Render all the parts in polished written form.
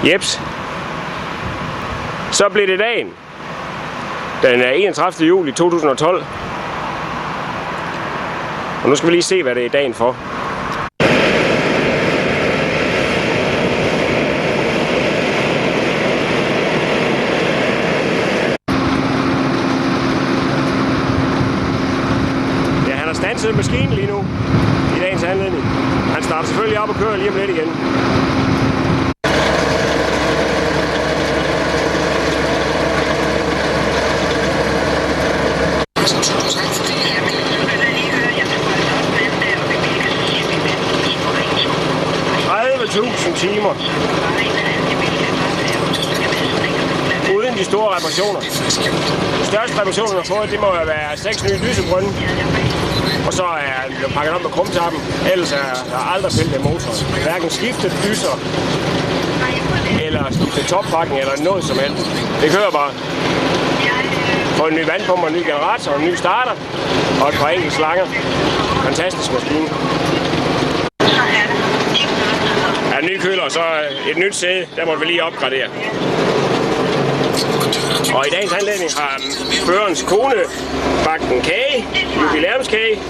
Jeps. Så blev det dagen. Den 31. juli 2012. Og nu skal vi lige se, hvad det er dagen for. Ja, han har standset maskinen lige nu i dagens anledning. Han starter selvfølgelig op og kører lige om lidt igen. Timer. Uden de store reparationer. De største reparationer, jeg har fået, det må være 6 nye lysegrønne. Og så er det pakket op med krumtappen. Ellers er der aldrig pillet af motoren. Hverken skiftet lyser, eller skiftet toppakken, eller noget som helst. Det kører bare. Få en ny vandpumpe, en ny generator, en ny starter og et par enkelte slanger. Fantastisk maskine. En ny køler og så et nyt sæde, der må vi lige opgradere. Og i dagens anledning har førerens kone bagt en kage, en jubilæumskage.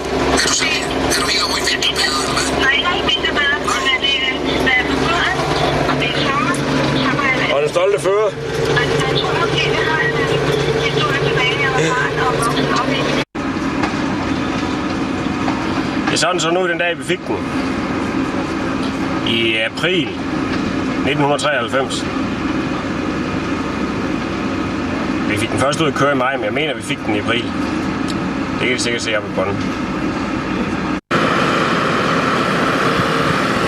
Og den stolte fører. Det er sådan så nu den dag vi fik den. I april 1993. Vi fik den først ud at køre i maj, men jeg mener, vi fik den i april. Det kan I sikkert se oppe i bånden.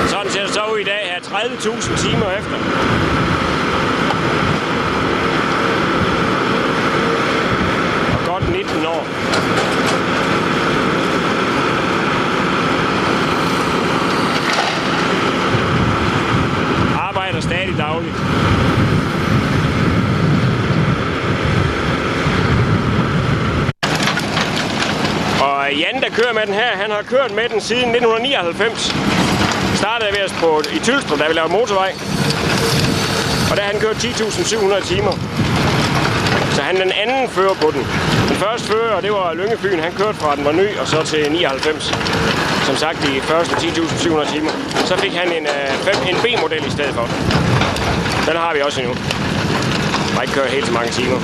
Sådan ser det så ud i dag her 30.000 timer efter. Og godt 19 år. Stadig dagligt. Og Jan, der kører med den her, han har kørt med den siden 1999. Startede vi os i Tylstrup, da vi lavede motorvej. Og der har han kørt 10.700 timer. Så han er den anden fører på den. Den første fører, det var Lyngefyn, han kørte fra den var ny og så til 99. Som sagt de første 10.700 timer. Så fik han en B-model i stedet for. Den har vi også endnu. Jeg har ikke kørt helt så mange timer.